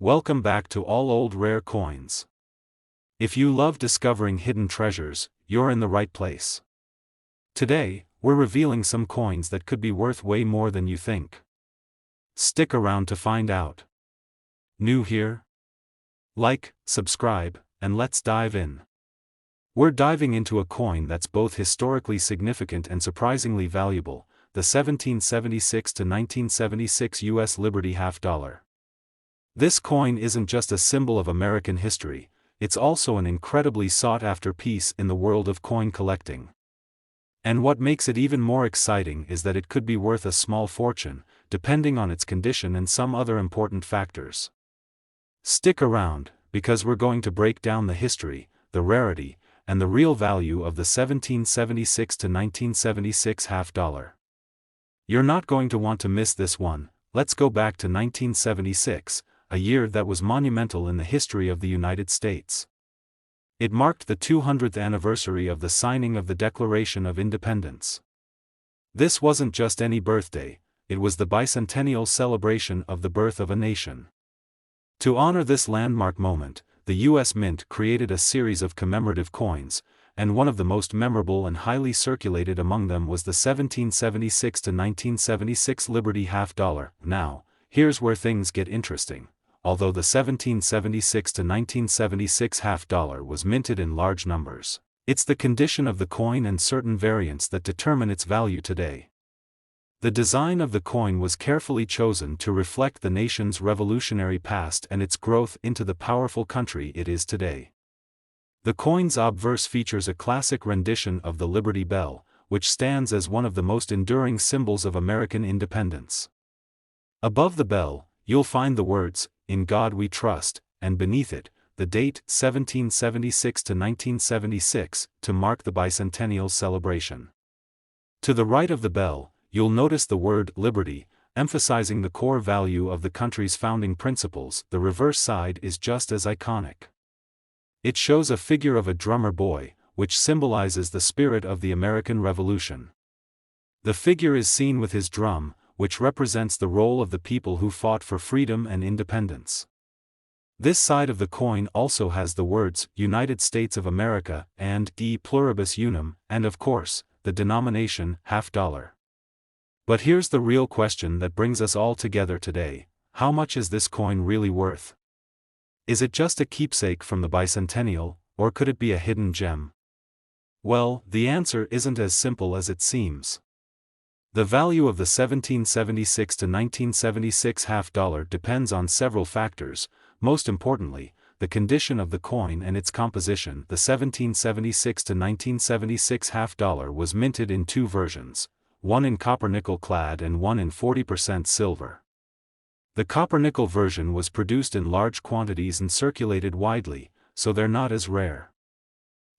Welcome back to All Old Rare Coins. If you love discovering hidden treasures, you're in the right place. Today, we're revealing some coins that could be worth way more than you think. Stick around to find out. New here? Like, subscribe, and let's dive in. We're diving into a coin that's both historically significant and surprisingly valuable, the 1776 to 1976 U.S. Liberty half-dollar. This coin isn't just a symbol of American history, it's also an incredibly sought-after piece in the world of coin collecting. And what makes it even more exciting is that it could be worth a small fortune, depending on its condition and some other important factors. Stick around, because we're going to break down the history, the rarity, and the real value of the 1776 to 1976 half-dollar. You're not going to want to miss this one. Let's go back to 1976, a year that was monumental in the history of the United States. It marked the 200th anniversary of the signing of the Declaration of Independence. This wasn't just any birthday, it was the bicentennial celebration of the birth of a nation. To honor this landmark moment, the U.S. Mint created a series of commemorative coins, and one of the most memorable and highly circulated among them was the 1776 to 1976 Liberty half-dollar. Now, here's where things get interesting. Although the 1776 to 1976 half-dollar was minted in large numbers, it's the condition of the coin and certain variants that determine its value today. The design of the coin was carefully chosen to reflect the nation's revolutionary past and its growth into the powerful country it is today. The coin's obverse features a classic rendition of the Liberty Bell, which stands as one of the most enduring symbols of American independence. Above the bell, you'll find the words, "In God We Trust," and beneath it, the date 1776 to 1976, to mark the bicentennial celebration. To the right of the bell, you'll notice the word "Liberty," emphasizing the core value of the country's founding principles. The reverse side is just as iconic. It shows a figure of a drummer boy, which symbolizes the spirit of the American Revolution. The figure is seen with his drum, which represents the role of the people who fought for freedom and independence. This side of the coin also has the words "United States of America" and "De Pluribus Unum," and of course, the denomination half-dollar. But here's the real question that brings us all together today: how much is this coin really worth? Is it just a keepsake from the bicentennial, or could it be a hidden gem? Well, the answer isn't as simple as it seems. The value of the 1776 to 1976 half-dollar depends on several factors, most importantly, the condition of the coin and its composition. The 1776 to 1976 half-dollar was minted in two versions, one in copper-nickel clad and one in 40% silver. The copper-nickel version was produced in large quantities and circulated widely, so they're not as rare.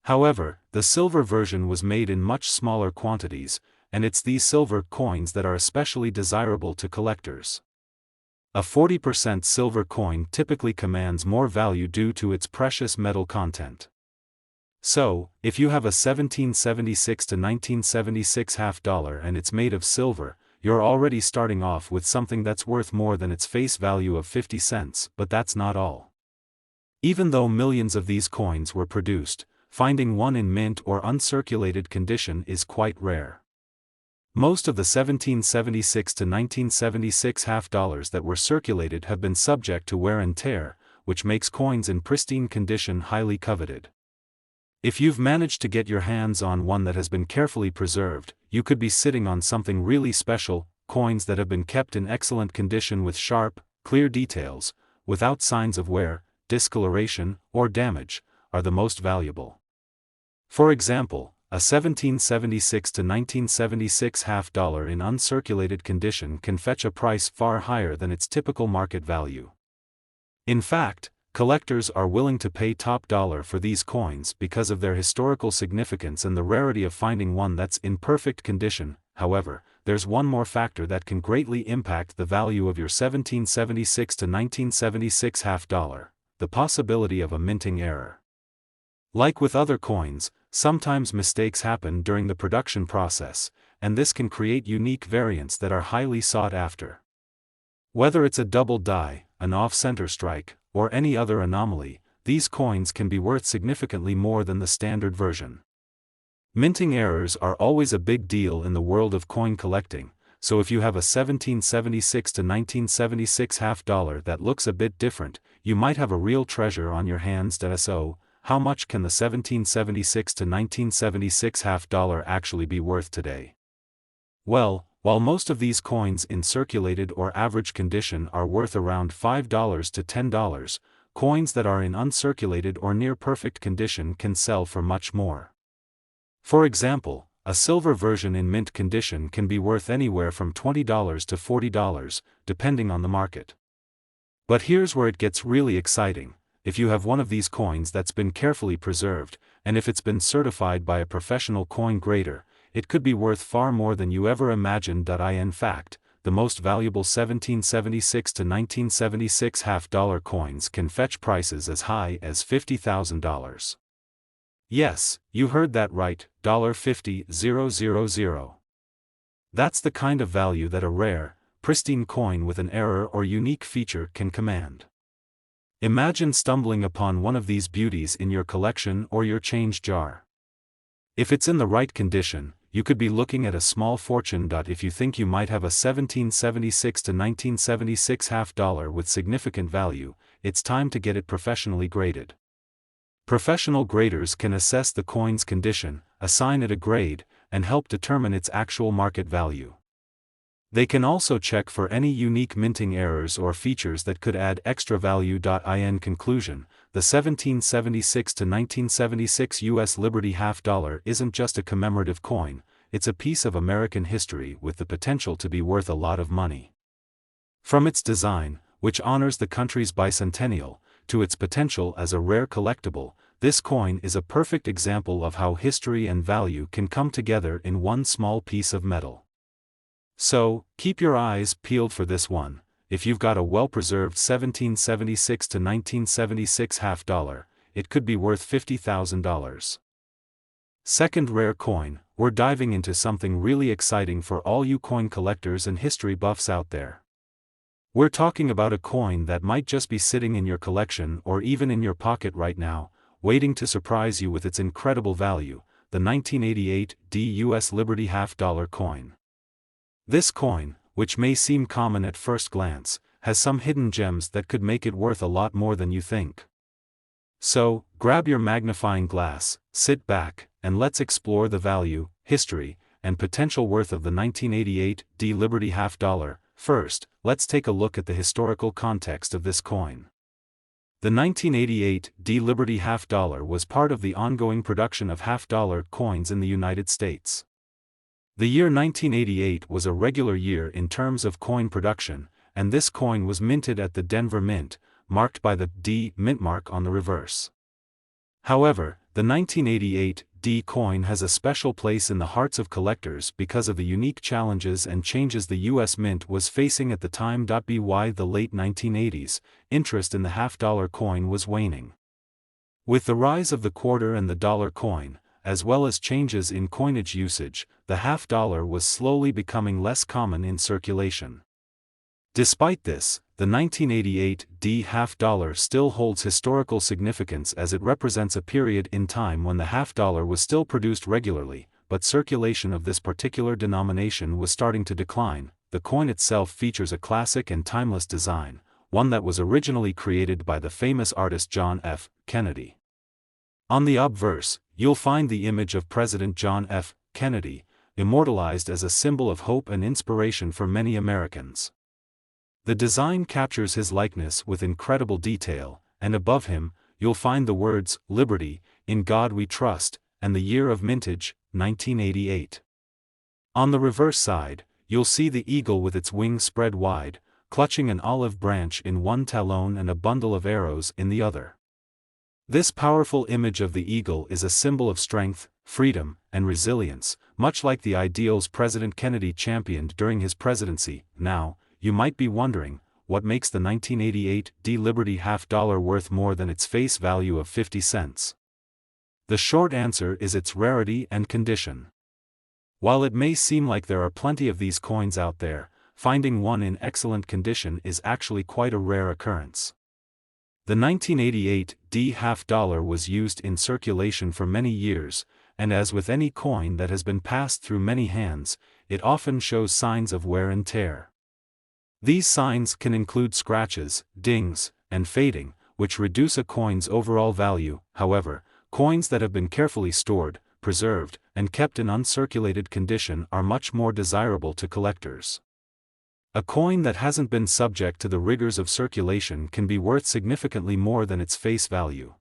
However, the silver version was made in much smaller quantities, and it's these silver coins that are especially desirable to collectors. A 40% silver coin typically commands more value due to its precious metal content. So, if you have a 1776 to 1976 half-dollar and it's made of silver, you're already starting off with something that's worth more than its face value of 50 cents, but that's not all. Even though millions of these coins were produced, finding one in mint or uncirculated condition is quite rare. Most of the 1776 to 1976 half-dollars that were circulated have been subject to wear and tear, which makes coins in pristine condition highly coveted. If you've managed to get your hands on one that has been carefully preserved, you could be sitting on something really special. Coins that have been kept in excellent condition with sharp, clear details, without signs of wear, discoloration, or damage, are the most valuable. For example, a 1776 to 1976 half-dollar in uncirculated condition can fetch a price far higher than its typical market value. In fact, collectors are willing to pay top dollar for these coins because of their historical significance and the rarity of finding one that's in perfect condition. However, there's one more factor that can greatly impact the value of your 1776 to 1976 half-dollar: the possibility of a minting error. Like with other coins, sometimes mistakes happen during the production process, and this can create unique variants that are highly sought after. Whether it's a double die, an off-center strike, or any other anomaly, these coins can be worth significantly more than the standard version. Minting errors are always a big deal in the world of coin collecting, so if you have a 1776 to 1976 half dollar that looks a bit different, you might have a real treasure on your hands. So, how much can the 1776 to 1976 half dollar actually be worth today? Well, while most of these coins in circulated or average condition are worth around $5 to $10, coins that are in uncirculated or near perfect condition can sell for much more. For example, a silver version in mint condition can be worth anywhere from $20 to $40, depending on the market. But here's where it gets really exciting: if you have one of these coins that's been carefully preserved, and if it's been certified by a professional coin grader, it could be worth far more than you ever imagined. In fact, the most valuable 1776 to 1976 half-dollar coins can fetch prices as high as $50,000. Yes, you heard that right, $50,000. That's the kind of value that a rare, pristine coin with an error or unique feature can command. Imagine stumbling upon one of these beauties in your collection or your change jar. If it's in the right condition, you could be looking at a small fortune. If you think you might have a 1776 to 1976 half dollar with significant value, it's time to get it professionally graded. Professional graders can assess the coin's condition, assign it a grade, and help determine its actual market value. They can also check for any unique minting errors or features that could add extra value. In conclusion, the 1776 to 1976 U.S. Liberty half dollar isn't just a commemorative coin, it's a piece of American history with the potential to be worth a lot of money. From its design, which honors the country's bicentennial, to its potential as a rare collectible, this coin is a perfect example of how history and value can come together in one small piece of metal. So, keep your eyes peeled for this one. If you've got a well-preserved 1776 to 1976 half dollar, it could be worth $50,000. Second rare coin, we're diving into something really exciting for all you coin collectors and history buffs out there. We're talking about a coin that might just be sitting in your collection or even in your pocket right now, waiting to surprise you with its incredible value, the 1988 U.S. Liberty half dollar coin. This coin, which may seem common at first glance, has some hidden gems that could make it worth a lot more than you think. So, grab your magnifying glass, sit back, and let's explore the value, history, and potential worth of the 1988 Liberty half dollar. First, let's take a look at the historical context of this coin. The 1988 Liberty half dollar was part of the ongoing production of half-dollar coins in the United States. The year 1988 was a regular year in terms of coin production, and this coin was minted at the Denver Mint, marked by the D mint mark on the reverse. However, the 1988 D coin has a special place in the hearts of collectors because of the unique challenges and changes the U.S. Mint was facing at the time. By the late 1980s, interest in the half-dollar coin was waning. With the rise of the quarter and the dollar coin, as well as changes in coinage usage, the half dollar was slowly becoming less common in circulation. Despite this, the 1988 half dollar still holds historical significance as it represents a period in time when the half dollar was still produced regularly, but circulation of this particular denomination was starting to decline. The coin itself features a classic and timeless design, one that was originally created by the famous artist John F. Kennedy. On the obverse, you'll find the image of President John F. Kennedy, immortalized as a symbol of hope and inspiration for many Americans. The design captures his likeness with incredible detail, and above him, you'll find the words, "Liberty, in God we trust," and the year of mintage, 1988. On the reverse side, you'll see the eagle with its wings spread wide, clutching an olive branch in one talon and a bundle of arrows in the other. This powerful image of the eagle is a symbol of strength, freedom, and resilience, much like the ideals President Kennedy championed during his presidency. Now, you might be wondering, what makes the 1988 Liberty half dollar worth more than its face value of 50 cents? The short answer is its rarity and condition. While it may seem like there are plenty of these coins out there, finding one in excellent condition is actually quite a rare occurrence. The 1988 D half dollar was used in circulation for many years, and as with any coin that has been passed through many hands, it often shows signs of wear and tear. These signs can include scratches, dings, and fading, which reduce a coin's overall value. However, coins that have been carefully stored, preserved, and kept in uncirculated condition are much more desirable to collectors. A coin that hasn't been subject to the rigors of circulation can be worth significantly more than its face value.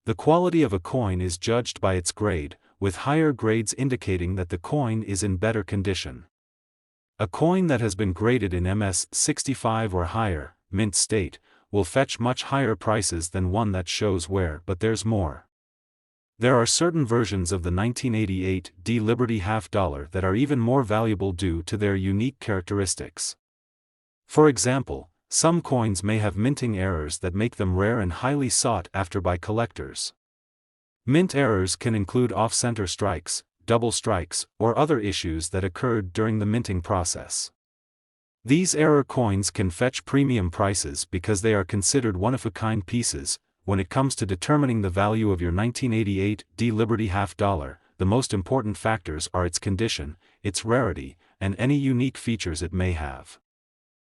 The quality of a coin is judged by its grade, with higher grades indicating that the coin is in better condition. A coin that has been graded in MS-65 or higher, mint state, will fetch much higher prices than one that shows wear, but there's more. There are certain versions of the 1988 D Liberty half dollar that are even more valuable due to their unique characteristics. For example, some coins may have minting errors that make them rare and highly sought after by collectors. Mint errors can include off-center strikes, double strikes, or other issues that occurred during the minting process. These error coins can fetch premium prices because they are considered one-of-a-kind pieces. When it comes to determining the value of your 1988 D Liberty half dollar, the most important factors are its condition, its rarity, and any unique features it may have.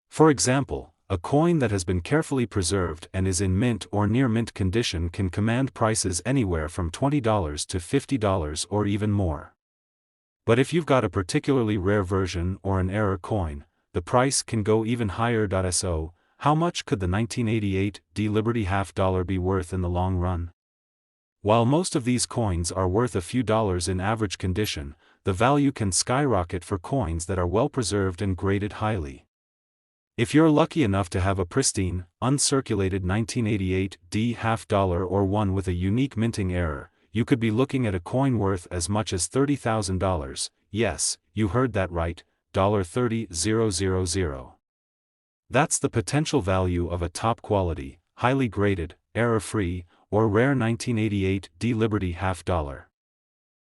For example, a coin that has been carefully preserved and is in mint or near mint condition can command prices anywhere from $20 to $50 or even more. But if you've got a particularly rare version or an error coin, the price can go even higher. So, how much could the 1988 D Liberty half dollar be worth in the long run? While most of these coins are worth a few dollars in average condition, the value can skyrocket for coins that are well preserved and graded highly. If you're lucky enough to have a pristine, uncirculated 1988 D half dollar or one with a unique minting error, you could be looking at a coin worth as much as $30,000. Yes, you heard that right, $30,000. That's the potential value of a top-quality, highly graded, error-free, or rare 1988 D Liberty half dollar.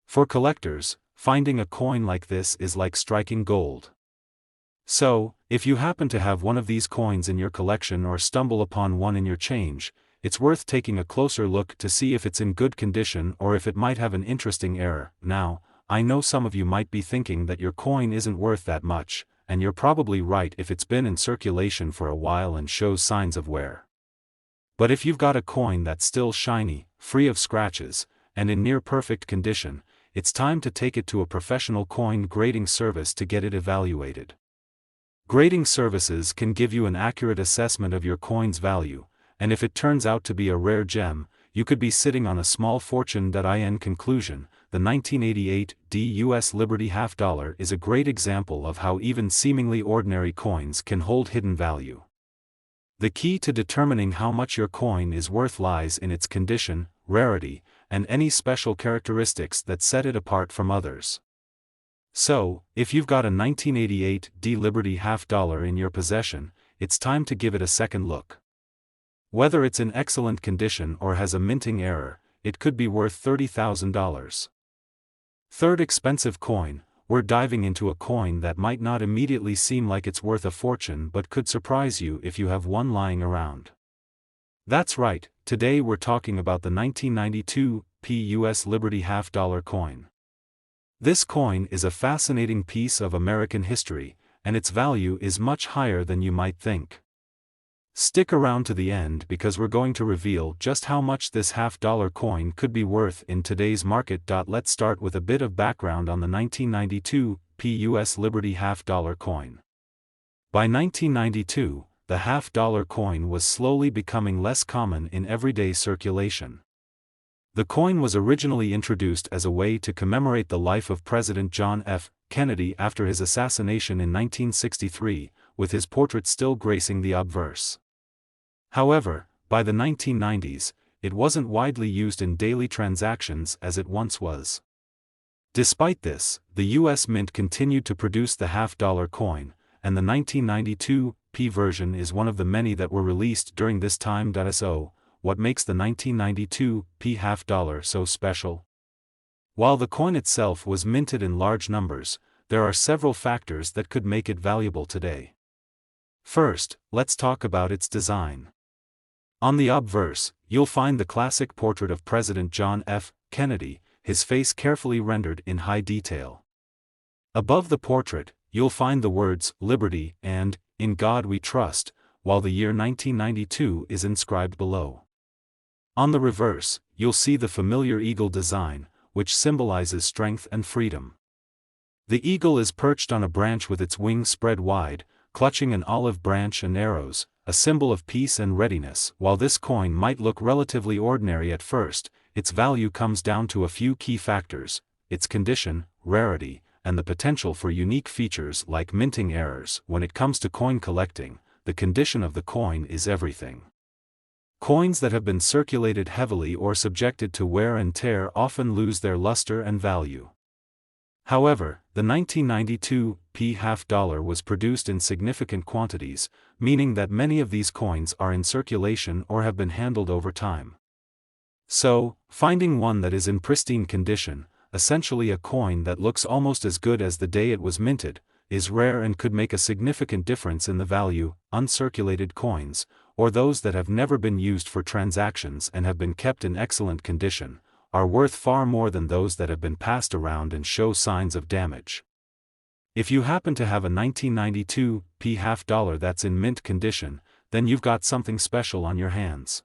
For collectors, finding a coin like this is like striking gold. So, if you happen to have one of these coins in your collection or stumble upon one in your change, it's worth taking a closer look to see if it's in good condition or if it might have an interesting error. Now, I know some of you might be thinking that your coin isn't worth that much, and you're probably right if it's been in circulation for a while and shows signs of wear. But if you've got a coin that's still shiny, free of scratches, and in near-perfect condition, it's time to take it to a professional coin grading service to get it evaluated. Grading services can give you an accurate assessment of your coin's value, and if it turns out to be a rare gem, you could be sitting on a small fortune. In conclusion, the 1988 D US Liberty half dollar is a great example of how even seemingly ordinary coins can hold hidden value. The key to determining how much your coin is worth lies in its condition, rarity, and any special characteristics that set it apart from others. So, if you've got a 1988 D Liberty half dollar in your possession, it's time to give it a second look. Whether it's in excellent condition or has a minting error, it could be worth $30,000. Third expensive coin, we're diving into a coin that might not immediately seem like it's worth a fortune but could surprise you if you have one lying around. That's right, today we're talking about the 1992 P US Liberty half dollar coin. This coin is a fascinating piece of American history, and its value is much higher than you might think. Stick around to the end because we're going to reveal just how much this half-dollar coin could be worth in today's market. Let's start with a bit of background on the 1992 P US Liberty half-dollar coin. By 1992, the half-dollar coin was slowly becoming less common in everyday circulation. The coin was originally introduced as a way to commemorate the life of President John F. Kennedy after his assassination in 1963, with his portrait still gracing the obverse. However, by the 1990s, it wasn't widely used in daily transactions as it once was. Despite this, the U.S. Mint continued to produce the half-dollar coin, and the 1992 P version is one of the many that were released during this time. So, what makes the 1992 P half-dollar so special? While the coin itself was minted in large numbers, there are several factors that could make it valuable today. First, let's talk about its design. On the obverse, you'll find the classic portrait of President John F. Kennedy, his face carefully rendered in high detail. Above the portrait, you'll find the words, "Liberty" and "In God We Trust," while the year 1992 is inscribed below. On the reverse, you'll see the familiar eagle design, which symbolizes strength and freedom. The eagle is perched on a branch with its wings spread wide, clutching an olive branch and arrows, a symbol of peace and readiness. While this coin might look relatively ordinary at first, its value comes down to a few key factors: its condition, rarity, and the potential for unique features like minting errors. When it comes to coin collecting, the condition of the coin is everything. Coins that have been circulated heavily or subjected to wear and tear often lose their luster and value. However, the 1992 half dollar was produced in significant quantities, meaning that many of these coins are in circulation or have been handled over time. So, finding one that is in pristine condition, essentially a coin that looks almost as good as the day it was minted, is rare and could make a significant difference in the value. Uncirculated coins, or those that have never been used for transactions and have been kept in excellent condition, are worth far more than those that have been passed around and show signs of damage. If you happen to have a 1992 half dollar that's in mint condition, then you've got something special on your hands.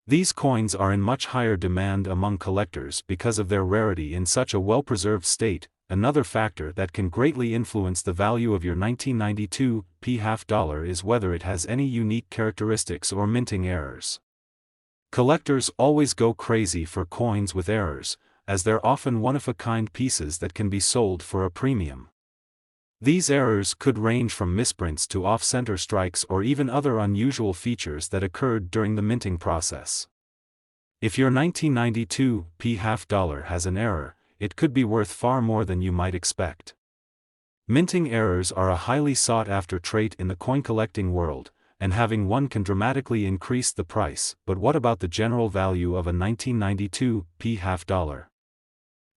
These coins are in much higher demand among collectors because of their rarity in such a well-preserved state. Another factor that can greatly influence the value of your 1992 half dollar is whether it has any unique characteristics or minting errors. Collectors always go crazy for coins with errors, as they're often one-of-a-kind pieces that can be sold for a premium. These errors could range from misprints to off-center strikes or even other unusual features that occurred during the minting process. If your 1992 half dollar has an error, it could be worth far more than you might expect. Minting errors are a highly sought-after trait in the coin collecting world, and having one can dramatically increase the price. But what about the general value of a 1992 half dollar?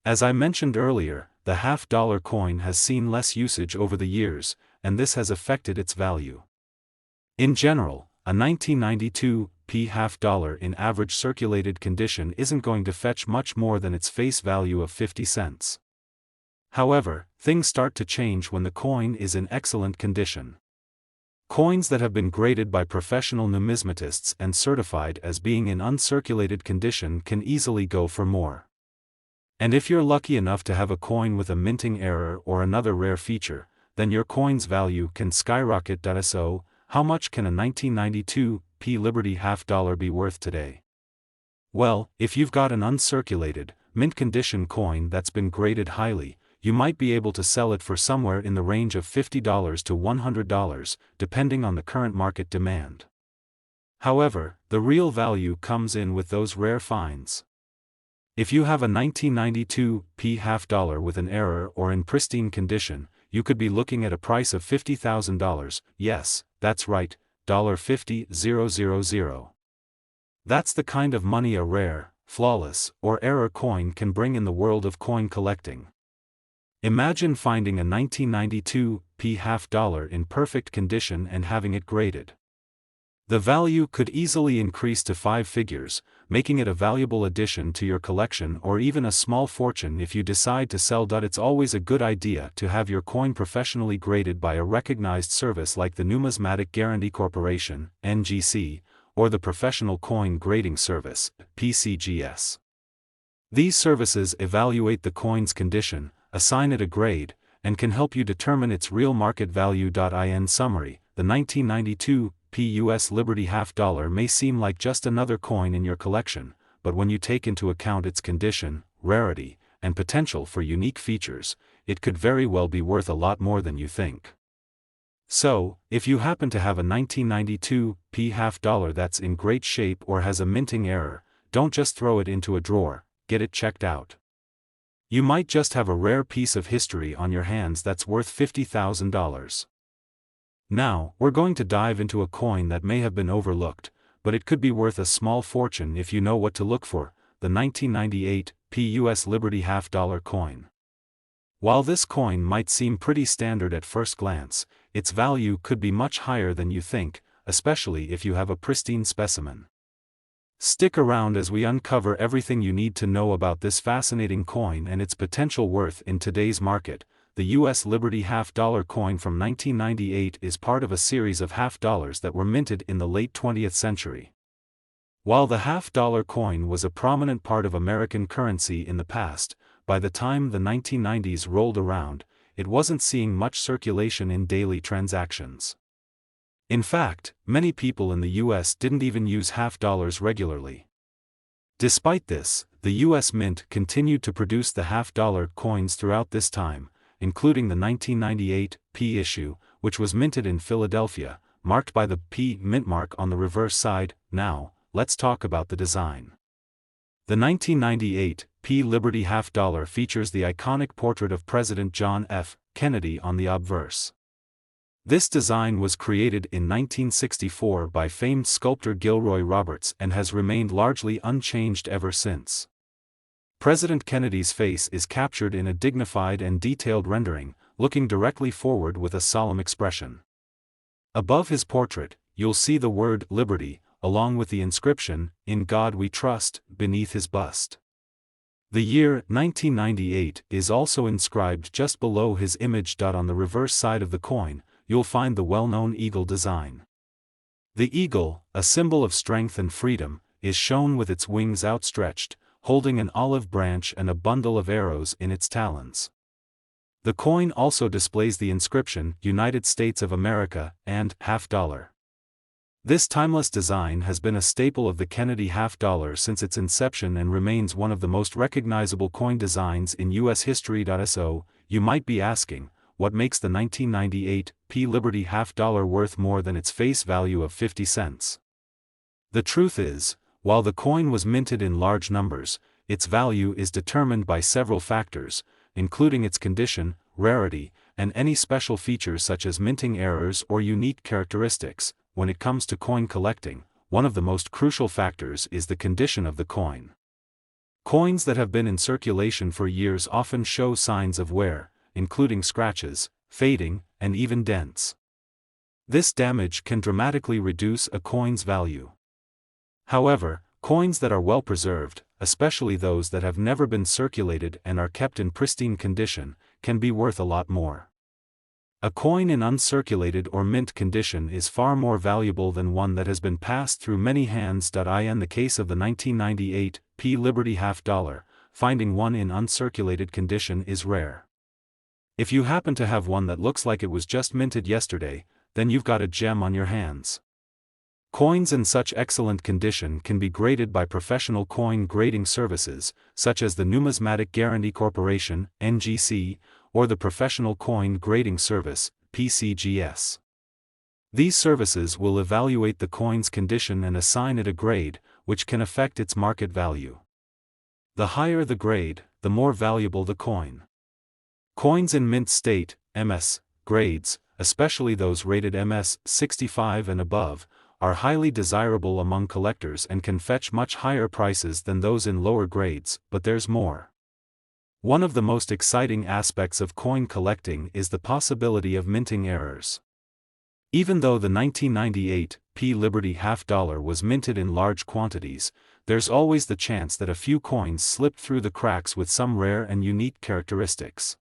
As I mentioned earlier, the half-dollar coin has seen less usage over the years, and this has affected its value. In general, a 1992 half dollar in average circulated condition isn't going to fetch much more than its face value of 50 cents. However, things start to change when the coin is in excellent condition. Coins that have been graded by professional numismatists and certified as being in uncirculated condition can easily go for more. And if you're lucky enough to have a coin with a minting error or another rare feature, then your coin's value can skyrocket. So, how much can a 1992 Liberty half dollar be worth today? Well, if you've got an uncirculated, mint condition coin that's been graded highly, you might be able to sell it for somewhere in the range of $50 to $100, depending on the current market demand. However, the real value comes in with those rare finds. If you have a 1992 half dollar with an error or in pristine condition, you could be looking at a price of $50,000. Yes, that's right, $50,000. That's the kind of money a rare, flawless, or error coin can bring in the world of coin collecting. Imagine finding a 1992 half dollar in perfect condition and having it graded. The value could easily increase to 5 figures, making it a valuable addition to your collection or even a small fortune if you decide to sell. It's always a good idea to have your coin professionally graded by a recognized service like the Numismatic Corporation, NGC, or the Professional Coin Grading Service, PCGS. These services evaluate the coin's condition, assign it a grade, and can help you determine its real market value. In summary, the 1992 US Liberty half dollar may seem like just another coin in your collection, but when you take into account its condition, rarity, and potential for unique features, it could very well be worth a lot more than you think. So, if you happen to have a 1992 half dollar that's in great shape or has a minting error, don't just throw it into a drawer, get it checked out. You might just have a rare piece of history on your hands that's worth $50,000. Now, we're going to dive into a coin that may have been overlooked, but it could be worth a small fortune if you know what to look for: the 1998 US Liberty half dollar coin. While this coin might seem pretty standard at first glance, its value could be much higher than you think, especially if you have a pristine specimen. Stick around as we uncover everything you need to know about this fascinating coin and its potential worth in today's market. The U.S. Liberty half-dollar coin from 1998 is part of a series of half-dollars that were minted in the late 20th century. While the half-dollar coin was a prominent part of American currency in the past, by the time the 1990s rolled around, it wasn't seeing much circulation in daily transactions. In fact, many people in the U.S. didn't even use half-dollars regularly. Despite this, the U.S. Mint continued to produce the half-dollar coins throughout this time, including the 1998 P issue, which was minted in Philadelphia, marked by the P mint mark on the reverse side. Now, let's talk about the design. The 1998 P Liberty half-dollar features the iconic portrait of President John F. Kennedy on the obverse. This design was created in 1964 by famed sculptor Gilroy Roberts and has remained largely unchanged ever since. President Kennedy's face is captured in a dignified and detailed rendering, looking directly forward with a solemn expression. Above his portrait, you'll see the word Liberty, along with the inscription, "In God We Trust," beneath his bust. The year 1998 is also inscribed just below his image. On the reverse side of the coin, you'll find the well-known eagle design. The eagle, a symbol of strength and freedom, is shown with its wings outstretched, holding an olive branch and a bundle of arrows in its talons. The coin also displays the inscription, "United States of America," and "half-dollar." This timeless design has been a staple of the Kennedy half-dollar since its inception and remains one of the most recognizable coin designs in U.S. history. So, you might be asking, what makes the 1998 P Liberty half-dollar worth more than its face value of 50 cents? The truth is, while the coin was minted in large numbers, its value is determined by several factors, including its condition, rarity, and any special features such as minting errors or unique characteristics. When it comes to coin collecting, one of the most crucial factors is the condition of the coin. Coins that have been in circulation for years often show signs of wear, including scratches, fading, and even dents. This damage can dramatically reduce a coin's value. However, coins that are well preserved, especially those that have never been circulated and are kept in pristine condition, can be worth a lot more. A coin in uncirculated or mint condition is far more valuable than one that has been passed through many hands. In the case of the 1998 P Liberty half-dollar, finding one in uncirculated condition is rare. If you happen to have one that looks like it was just minted yesterday, then you've got a gem on your hands. Coins in such excellent condition can be graded by professional coin grading services, such as the Numismatic Corporation, NGC, or the Professional Coin Grading Service, PCGS. These services will evaluate the coin's condition and assign it a grade, which can affect its market value. The higher the grade, the more valuable the coin. Coins in mint state, MS, grades, especially those rated MS 65 and above, are highly desirable among collectors and can fetch much higher prices than those in lower grades, but there's more. One of the most exciting aspects of coin collecting is the possibility of minting errors. Even though the 1998 P Liberty half-dollar was minted in large quantities, there's always the chance that a few coins slipped through the cracks with some rare and unique characteristics.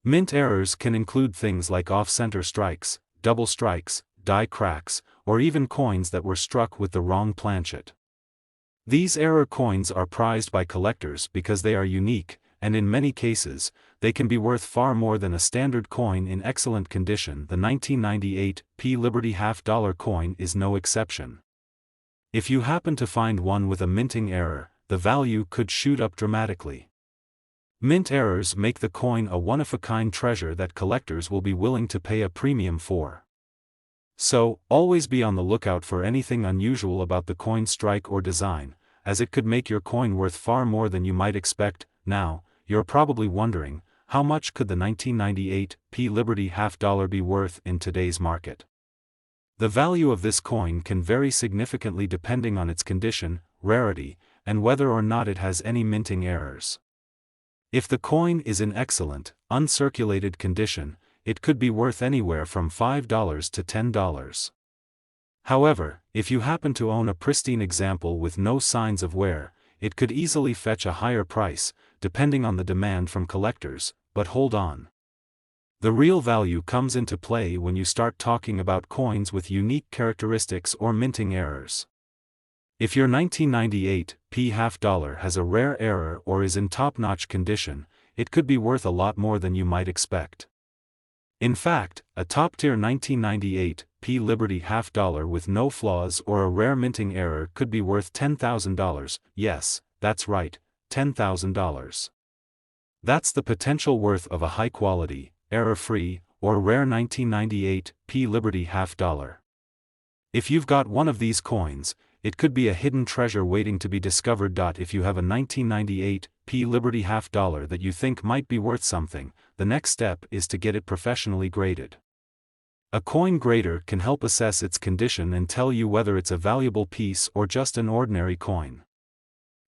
Mint errors can include things like off-center strikes, double strikes, die cracks, or even coins that were struck with the wrong planchet. These error coins are prized by collectors because they are unique, and in many cases, they can be worth far more than a standard coin in excellent condition. The 1998 P Liberty half-dollar coin is no exception. If you happen to find one with a minting error, the value could shoot up dramatically. Mint errors make the coin a one-of-a-kind treasure that collectors will be willing to pay a premium for. So, always be on the lookout for anything unusual about the coin strike or design, as it could make your coin worth far more than you might expect. Now, you're probably wondering, how much could the 1998 P Liberty half-dollar be worth in today's market? The value of this coin can vary significantly depending on its condition, rarity, and whether or not it has any minting errors. If the coin is in excellent, uncirculated condition, it could be worth anywhere from $5 to $10. However, if you happen to own a pristine example with no signs of wear, it could easily fetch a higher price, depending on the demand from collectors. But hold on. The real value comes into play when you start talking about coins with unique characteristics or minting errors. If your 1998 p half dollar has a rare error or is in top-notch condition, it could be worth a lot more than you might expect. In fact, a top-tier 1998 p Liberty half dollar with no flaws or a rare minting error could be worth $10,000. Yes, that's right, $10,000. That's the potential worth of a high-quality, error-free, or rare 1998 p Liberty half dollar. If you've got one of these coins, it could be a hidden treasure waiting to be discovered. If you have a 1998 p Liberty half dollar that you think might be worth something, the next step is to get it professionally graded. A coin grader can help assess its condition and tell you whether it's a valuable piece or just an ordinary coin.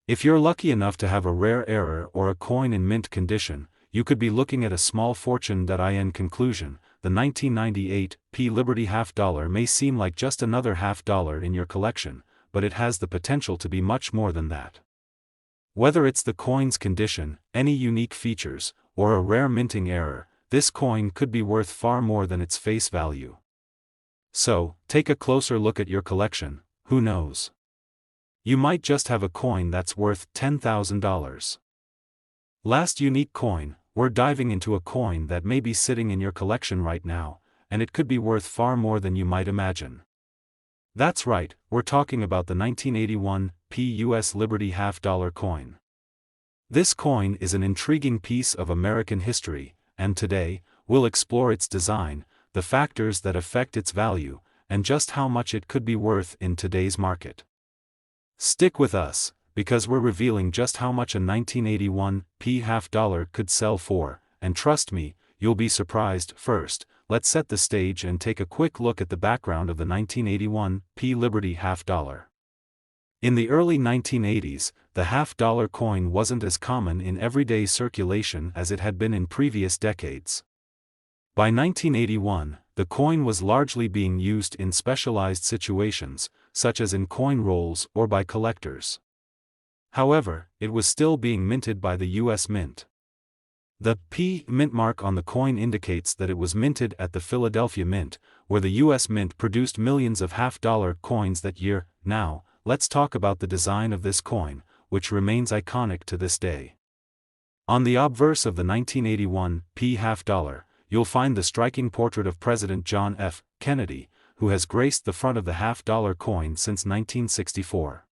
If you're lucky enough to have a rare error or a coin in mint condition, you could be looking at a small fortune. In conclusion, the 1998 p Liberty half dollar may seem like just another half dollar in your collection, but it has the potential to be much more than that. Whether it's the coin's condition, any unique features, or a rare minting error, this coin could be worth far more than its face value. So, take a closer look at your collection. Who knows? You might just have a coin that's worth $10,000. Last unique coin, we're diving into a coin that may be sitting in your collection right now, and it could be worth far more than you might imagine. That's right, we're talking about the 1981 p US Liberty half dollar coin. This coin is an intriguing piece of American history, and today, we'll explore its design, the factors that affect its value, and just how much it could be worth in today's market. Stick with us, because we're revealing just how much a 1981 p half dollar could sell for, and trust me, you'll be surprised. First, let's set the stage and take a quick look at the background of the 1981 p Liberty half dollar. In the early 1980s, the half-dollar coin wasn't as common in everyday circulation as it had been in previous decades. By 1981, the coin was largely being used in specialized situations, such as in coin rolls or by collectors. However, it was still being minted by the U.S. Mint. The P Mint mark on the coin indicates that it was minted at the Philadelphia Mint, where the U.S. Mint produced millions of half-dollar coins that year. Now, let's talk about the design of this coin, which remains iconic to this day. On the obverse of the 1981 p half dollar, you'll find the striking portrait of President John F. Kennedy, who has graced the front of the half-dollar coin since 1964.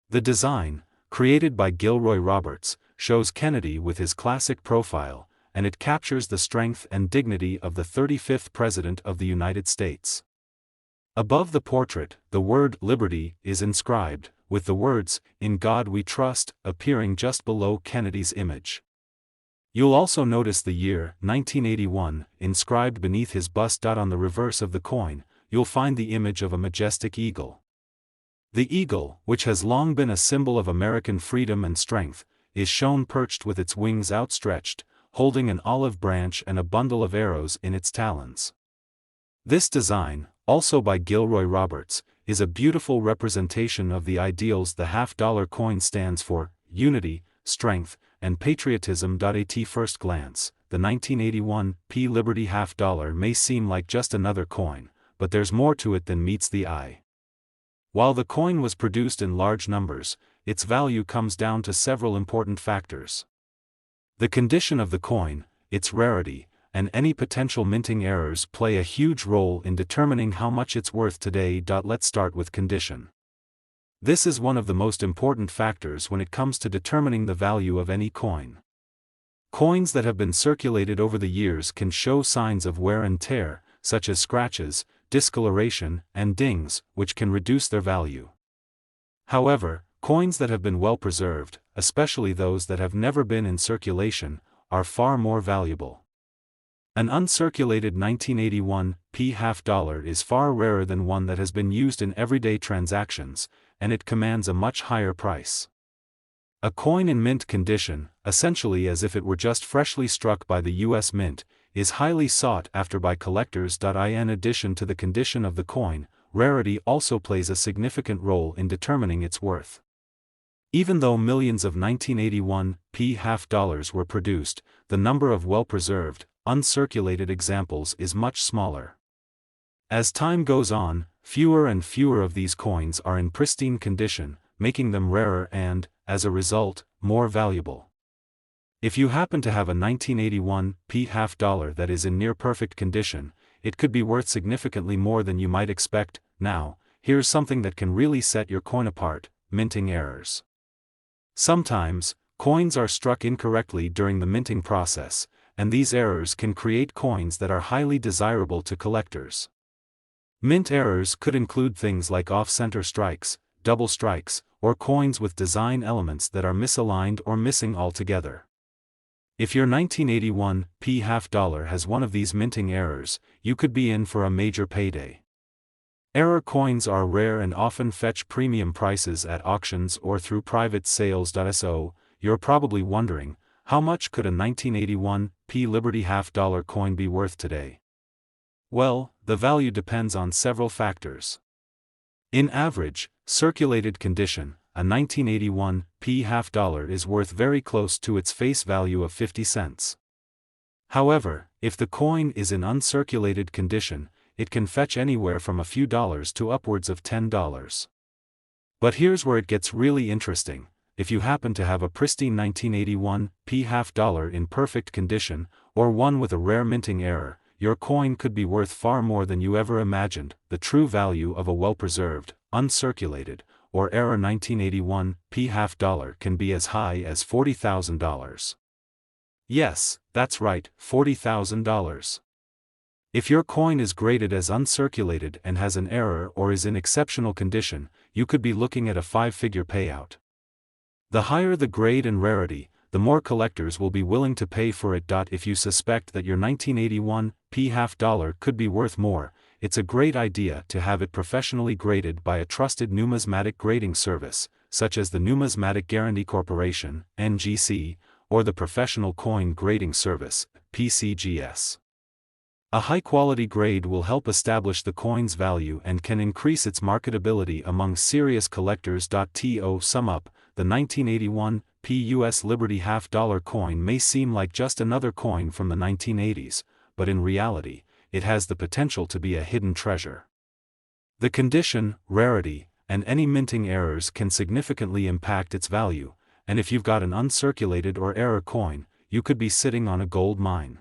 The design, created by Gilroy Roberts, shows Kennedy with his classic profile, and it captures the strength and dignity of the 35th President of the United States. Above the portrait, the word Liberty is inscribed, with the words, "In God We Trust," appearing just below Kennedy's image. You'll also notice the year, 1981, inscribed beneath his bust. On the reverse of the coin, you'll find the image of a majestic eagle. The eagle, which has long been a symbol of American freedom and strength, is shown perched with its wings outstretched, holding an olive branch and a bundle of arrows in its talons. This design, also by Gilroy Roberts, is a beautiful representation of the ideals the half-dollar coin stands for: unity, strength, and patriotism. At first glance, the 1981 p Liberty half dollar may seem like just another coin, but there's more to it than meets the eye. While the coin was produced in large numbers, its value comes down to several important factors. The condition of the coin, its rarity, and any potential minting errors play a huge role in determining how much it's worth today. Let's start with condition. This is one of the most important factors when it comes to determining the value of any coin. Coins that have been circulated over the years can show signs of wear and tear, such as scratches, discoloration, and dings, which can reduce their value. However, coins that have been well preserved, especially those that have never been in circulation, are far more valuable. An uncirculated 1981 p half dollar is far rarer than one that has been used in everyday transactions, and it commands a much higher price. A coin in mint condition, essentially as if it were just freshly struck by the US Mint, is highly sought after by collectors. In addition to the condition of the coin, rarity also plays a significant role in determining its worth. Even though millions of 1981 half dollars were produced, the number of well-preserved, uncirculated examples is much smaller. As time goes on, fewer and fewer of these coins are in pristine condition, making them rarer and, as a result, more valuable. If you happen to have a 1981 half dollar that is in near-perfect condition, it could be worth significantly more than you might expect. Now, here's something that can really set your coin apart: minting errors. Sometimes, coins are struck incorrectly during the minting process, and these errors can create coins that are highly desirable to collectors. Mint errors could include things like off-center strikes, double strikes, or coins with design elements that are misaligned or missing altogether. If your 1981 half dollar has one of these minting errors, you could be in for a major payday. Error coins are rare and often fetch premium prices at auctions or through private sales. So, you're probably wondering, how much could a 1981 Liberty half-dollar coin be worth today? Well, the value depends on several factors. In average, circulated condition, a 1981 half dollar is worth very close to its face value of 50 cents. However, if the coin is in uncirculated condition, it can fetch anywhere from a few dollars to upwards of $10. But here's where it gets really interesting: if you happen to have a pristine 1981 half dollar in perfect condition, or one with a rare minting error, your coin could be worth far more than you ever imagined. The true value of a well-preserved, uncirculated, or error 1981 half dollar can be as high as $40,000. Yes, that's right, $40,000. If your coin is graded as uncirculated and has an error or is in exceptional condition, you could be looking at a five-figure payout. The higher the grade and rarity, the more collectors will be willing to pay for it. If you suspect that your 1981 half dollar could be worth more, it's a great idea to have it professionally graded by a trusted numismatic grading service, such as the Numismatic Guarantee Corporation (NGC), or the Professional Coin Grading Service (PCGS). A high-quality grade will help establish the coin's value and can increase its marketability among serious collectors. To sum up, the 1981 US Liberty half-dollar coin may seem like just another coin from the 1980s, but in reality, it has the potential to be a hidden treasure. The condition, rarity, and any minting errors can significantly impact its value, and if you've got an uncirculated or error coin, you could be sitting on a gold mine.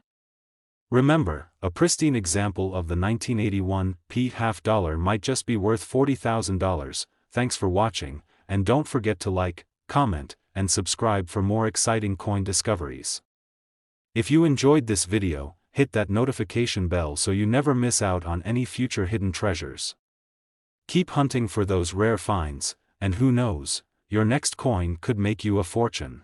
Remember, a pristine example of the 1981 half dollar might just be worth $40,000. Thanks for watching, and don't forget to like, comment, and subscribe for more exciting coin discoveries. If you enjoyed this video, hit that notification bell so you never miss out on any future hidden treasures. Keep hunting for those rare finds, and who knows, your next coin could make you a fortune.